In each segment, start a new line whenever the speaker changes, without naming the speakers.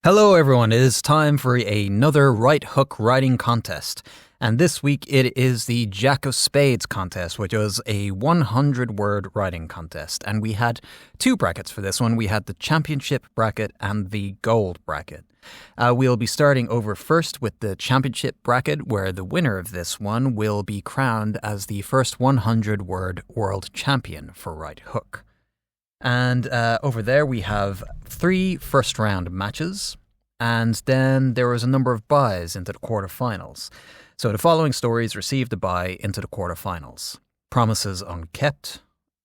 Hello everyone, it is time for another right hook writing contest. And this week it is the Jack of Spades contest, which was a 100-word writing contest. And we had two brackets for this one. We had the championship bracket and the gold bracket. We'll be starting over first with the championship bracket, where the winner of this one will be crowned as the first 100-word world champion for right hook. And over there we have 3 first-round matches, and then there was a number of byes into the quarterfinals. So the following stories received a bye into the quarterfinals: Promises Unkept,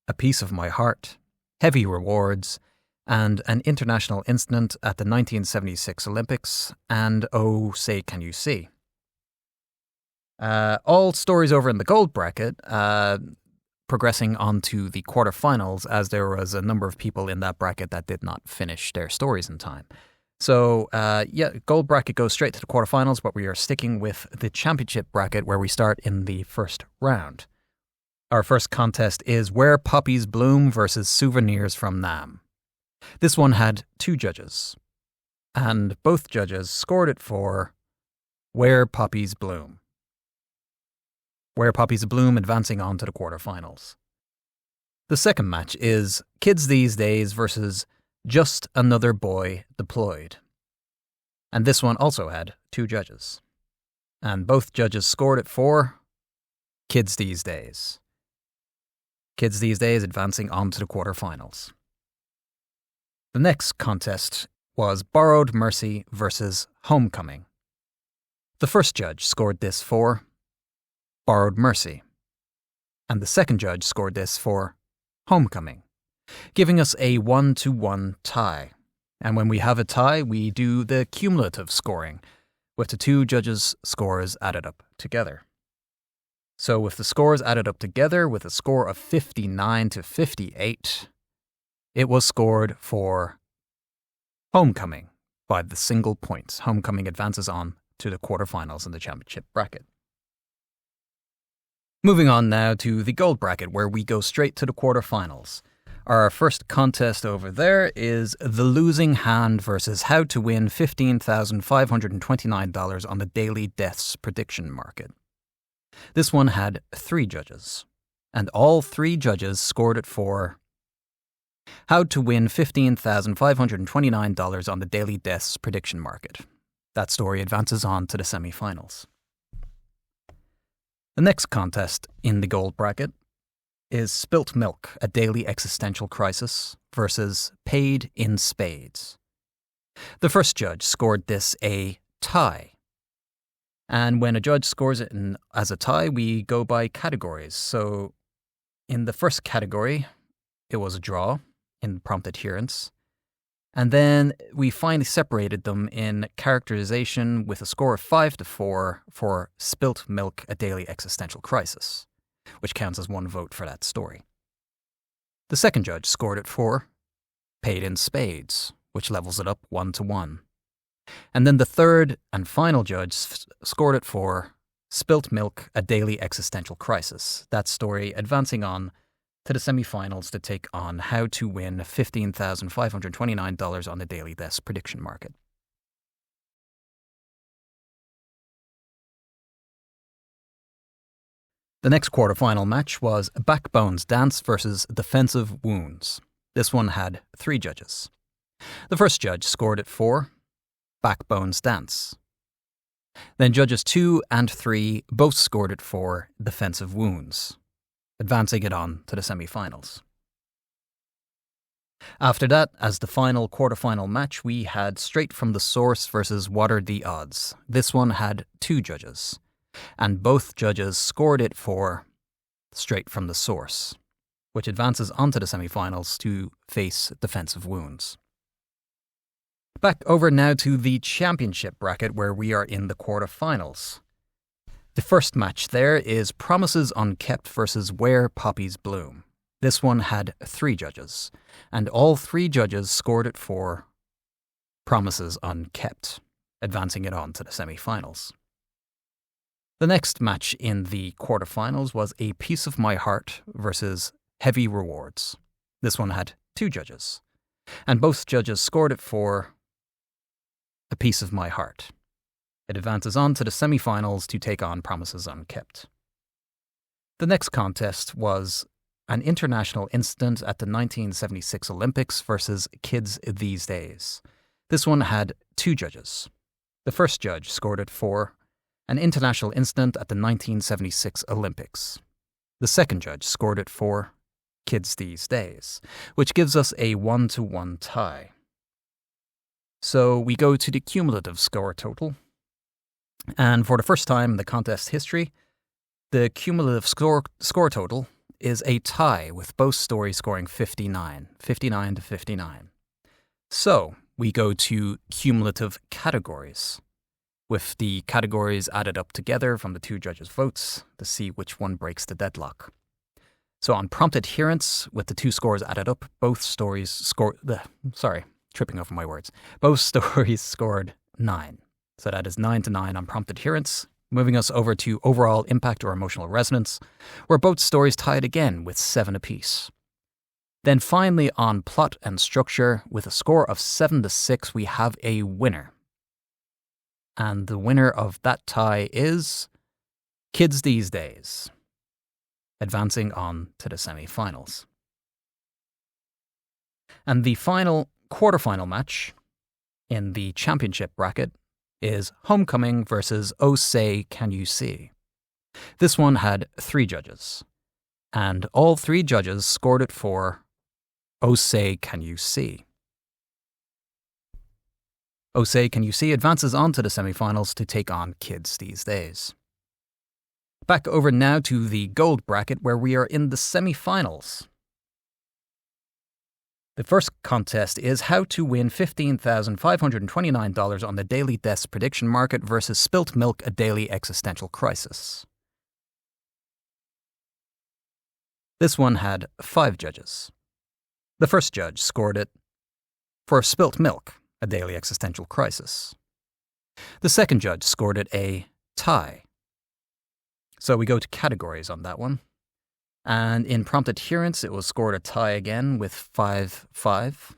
A Piece of My Heart, Heavy Rewards, and An International Incident at the 1976 Olympics, and Oh, Say Can You See. All stories over in the gold bracket progressing on to the quarterfinals, as there was a number of people in that bracket that did not finish their stories in time. So, gold bracket goes straight to the quarterfinals, but we are sticking with the championship bracket, where we start in the first round. Our first contest is Where Poppies Bloom versus Souvenirs from Nam. This one had 2 judges, and both judges scored it for Where Poppies Bloom. Where Poppies Bloom advancing on to the quarterfinals. The second match is Kids These Days versus Just Another Boy Deployed. And this one also had 2 judges. And both judges scored it for Kids These Days. Kids These Days advancing on to the quarterfinals. The next contest was Borrowed Mercy versus Homecoming. The first judge scored this for Borrowed Mercy, and the second judge scored this for Homecoming, giving us a 1-1 tie. And when we have a tie, we do the cumulative scoring, with the 2 judges' scores added up together. So with the scores added up together, with a score of 59-58, it was scored for Homecoming by the single points. Homecoming advances on to the quarterfinals in the championship bracket. Moving on now to the gold bracket, where we go straight to the quarterfinals. Our first contest over there is The Losing Hand versus How to Win $15,529 on the Daily Deaths Prediction Market. This one had 3 judges, and all 3 judges scored it for How to Win $15,529 on the Daily Deaths Prediction Market. That story advances on to the semi-finals. The next contest in the gold bracket is Spilt Milk, A Daily Existential Crisis versus Paid in Spades. The first judge scored this a tie. And when a judge scores it as a tie, we go by categories. So in the first category, it was a draw in prompt adherence. And then we finally separated them in characterization with a score of 5-4 for Spilt Milk, A Daily Existential Crisis, which counts as 1 vote for that story. The second judge scored it for Paid in Spades, which levels it up 1-1. And then the third and final judge scored it for Spilt Milk, A Daily Existential Crisis, that story advancing on to the semi-finals to take on How to Win $15,529 on the Daily Deaths Prediction Market. The next quarterfinal match was Backbone's Dance versus Defensive Wounds. This one had 3 judges. The first judge scored it for Backbone's Dance. Then judges 2 and 3 both scored it for Defensive Wounds, advancing it on to the semi-finals. After that, as the final quarterfinal match, we had Straight from the Source versus What Are the Odds. This one had 2 judges, and both judges scored it for Straight from the Source, which advances onto the semi-finals to face Defensive Wounds. Back over now to the championship bracket, where we are in the quarterfinals. The first match there is Promises Unkept versus Where Poppies Bloom. This one had 3 judges, and all 3 judges scored it for Promises Unkept, advancing it on to the semi-finals. The next match in the quarterfinals was A Piece of My Heart versus Heavy Rewards. This one had 2 judges, and both judges scored it for A Piece of My Heart. It advances on to the semi-finals to take on Promises Unkept. The next contest was an international incident at the 1976 Olympics versus Kids These Days. This one had 2 judges. The first judge scored it for an international incident at the 1976 Olympics. The second judge scored it for Kids These Days, which gives us a 1-1 tie. So we go to the cumulative score total. And for the first time in the contest history, the cumulative score total is a tie with both stories scoring 59 to 59. So we go to cumulative categories, with the categories added up together from the 2 judges' votes to see which one breaks the deadlock. So on prompt adherence, with the 2 scores added up, both stories scored... tripping over my words. Both stories scored 9. So that is 9-9 on prompt adherence, moving us over to overall impact or emotional resonance, where both stories tied again with 7 apiece. Then finally on plot and structure, with a score of 7-6, we have a winner. And the winner of that tie is Kids These Days, advancing on to the semi-finals. And the final quarterfinal match in the championship bracket is Homecoming versus Oh Say Can You See. This one had 3 judges, and all 3 judges scored it for Oh Say Can You See. Oh Say Can You See advances on to the semi-finals to take on Kids These Days. Back over now to the gold bracket, where we are in the semi-finals. The first contest is how to win $15,529 on the daily deaths prediction market versus Spilt Milk, a daily existential crisis. This one had 5 judges. The first judge scored it for Spilt Milk, a daily existential crisis. The second judge scored it a tie. So we go to categories on that one. And in prompt adherence, it was scored a tie again with 5-5.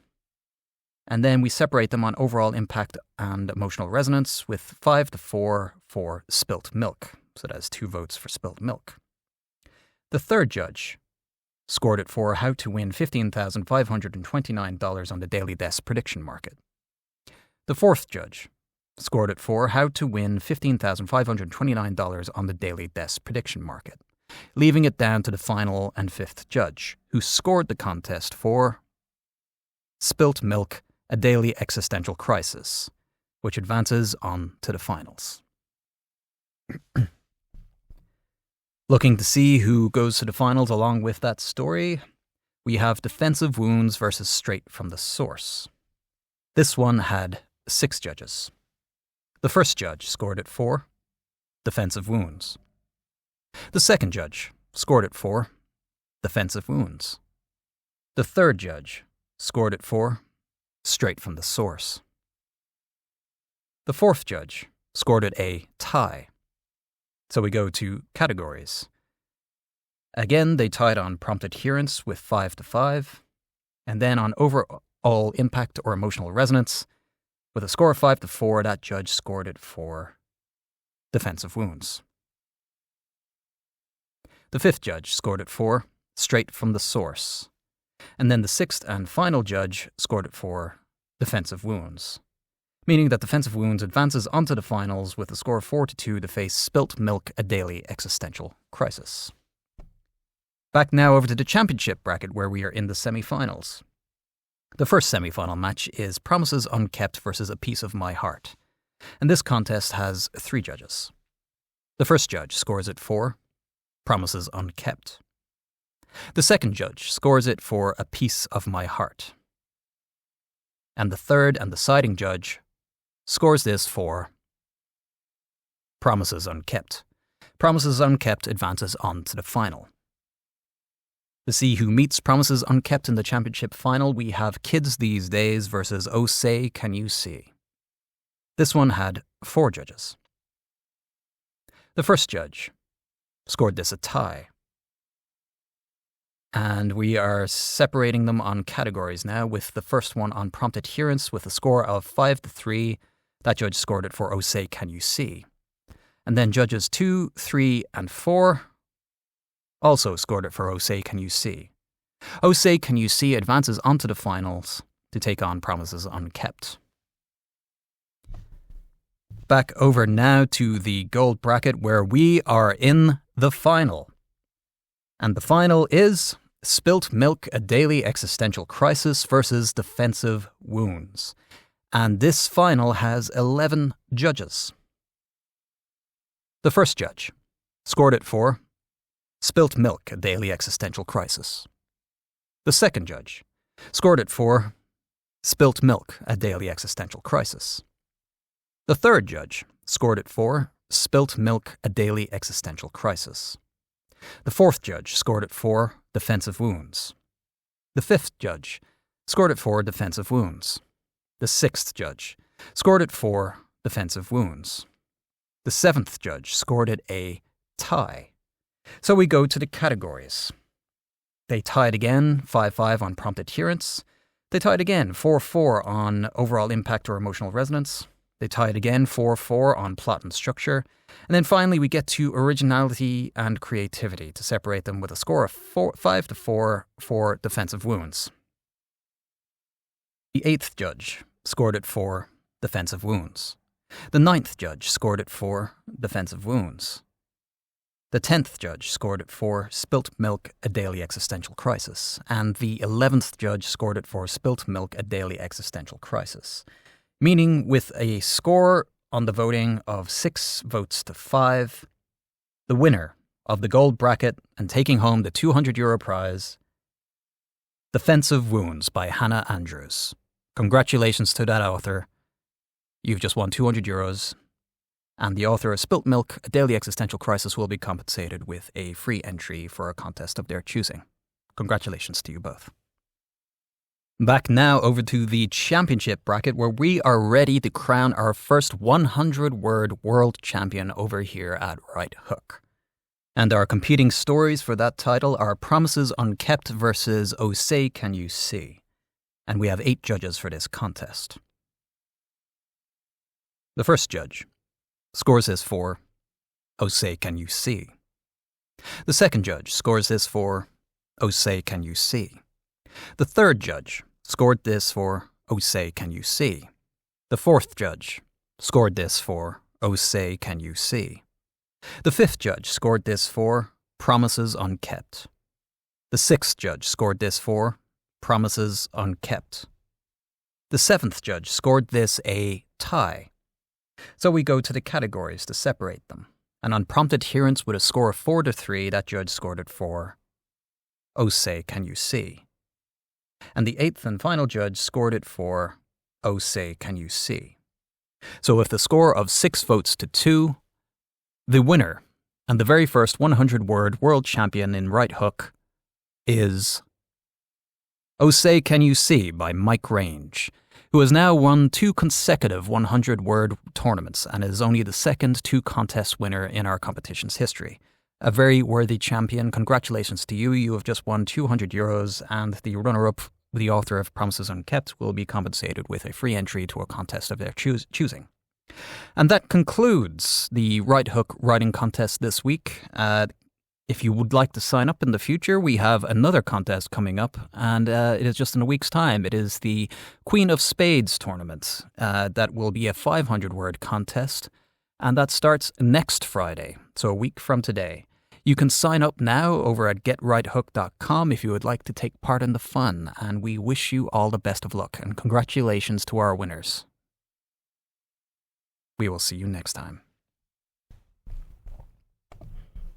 And then we separate them on overall impact and emotional resonance with 5-4 for Spilt Milk. So that's 2 votes for Spilt Milk. The third judge scored it for how to win $15,529 on the daily deaths prediction market. The fourth judge scored it for how to win $15,529 on the daily deaths prediction market, leaving it down to the final and 5th judge, who scored the contest for Spilt Milk, a daily existential crisis, which advances on to the finals. Looking to see who goes to the finals along with that story, we have Defensive Wounds versus Straight from the Source. This one had 6 judges. The first judge scored it for Defensive Wounds. The second judge scored it for Defensive Wounds. The third judge scored it for Straight from the Source. The fourth judge scored it a tie. So we go to categories. Again, they tied on prompt adherence with 5-5, and then on overall impact or emotional resonance, with a score of 5-4, that judge scored it for Defensive Wounds. The 5th judge scored it for Straight from the Source, and then the 6th and final judge scored it for Defensive Wounds, meaning that Defensive Wounds advances onto the finals with a score of 4-2 to face Spilt Milk, a daily existential crisis. Back now over to the championship bracket, where we are in the semi-finals. The first semi-final match is Promises Unkept versus A Piece of My Heart, and this contest has 3 judges. The first judge scores it for Promises Unkept. The second judge scores it for A Piece of My Heart. And the third and deciding judge scores this for Promises Unkept. Promises Unkept advances on to the final. To see who meets Promises Unkept in the championship final, we have Kids These Days versus Oh Say Can You See. This one had 4 judges. The first judge scored this a tie. And we are separating them on categories now, with the first one on prompt adherence with a score of 5-3 That judge scored it for Oh Say Can You See. And then judges 2, 3, and 4 also scored it for Oh Say Can You See. Oh Say Can You See advances onto the finals to take on Promises Unkept. Back over now to the gold bracket where we are in the final. And the final is Spilt Milk, A Daily Existential Crisis versus Defensive Wounds. And this final has 11 judges. The first judge scored it for Spilt Milk, A Daily Existential Crisis. The second judge scored it for Spilt Milk, A Daily Existential Crisis. The third judge scored it for Spilt Milk, A Daily Existential Crisis. The fourth judge scored it for Defensive Wounds. The fifth judge scored it for Defensive Wounds. The sixth judge scored it for Defensive Wounds. The seventh judge scored it a tie. So we go to the categories. They tied again, 5-5 on prompt adherence. They tied again, 4-4 on overall impact or emotional resonance. They tied again, 4-4 on plot and structure. And then finally we get to originality and creativity to separate them with a score of 5-4 for Defensive Wounds. The eighth judge scored it for Defensive Wounds. The ninth judge scored it for Defensive Wounds. The 10th judge scored it for Spilt Milk, A Daily Existential Crisis. And the 11th judge scored it for Spilt Milk, A Daily Existential Crisis. Meaning with a score on the voting of 6 votes to 5, the winner of the gold bracket and taking home the €200 prize, Defensive Wounds by Hannah Andrews. Congratulations to that author. You've just won €200, and the author of Spilt Milk, A Daily Existential Crisis will be compensated with a free entry for a contest of their choosing. Congratulations to you both. Back now over to the championship bracket where we are ready to crown our first 100-word world champion over here at Right Hook. And our competing stories for that title are Promises Unkept versus Oh Say Can You See. And we have 8 judges for this contest. The first judge scores this for Oh Say Can You See. The second judge scores this for Oh Say Can You See. The third judge scored this for Oh Say Can You See. The fourth judge scored this for Oh Say Can You See. The fifth judge scored this for Promises Unkept. The sixth judge scored this for Promises Unkept. The seventh judge scored this a tie. So we go to the categories to separate them. And on prompt adherence with a score of 4-3, that judge scored it for Oh Say Can You See. And the 8th and final judge scored it for Oh Say Can You See. So with the score of 6 votes to 2, the winner and the very first 100-word world champion in Right Hook is Oh Say Can You See by Mike Range, who has now won 2 consecutive 100-word tournaments and is only the second 2-contest winner in our competition's history. A very worthy champion. Congratulations to you. You have just won €200, and the runner-up, the author of Promises Unkept, will be compensated with a free entry to a contest of their choosing. And that concludes the Right Hook writing contest this week. If you would like to sign up in the future, we have another contest coming up, and it is just in a week's time. It is the Queen of Spades tournament. That will be a 500-word contest, and that starts next Friday, so a week from today. You can sign up now over at getrighthook.com if you would like to take part in the fun, and we wish you all the best of luck, and congratulations to our winners. We will see you next time.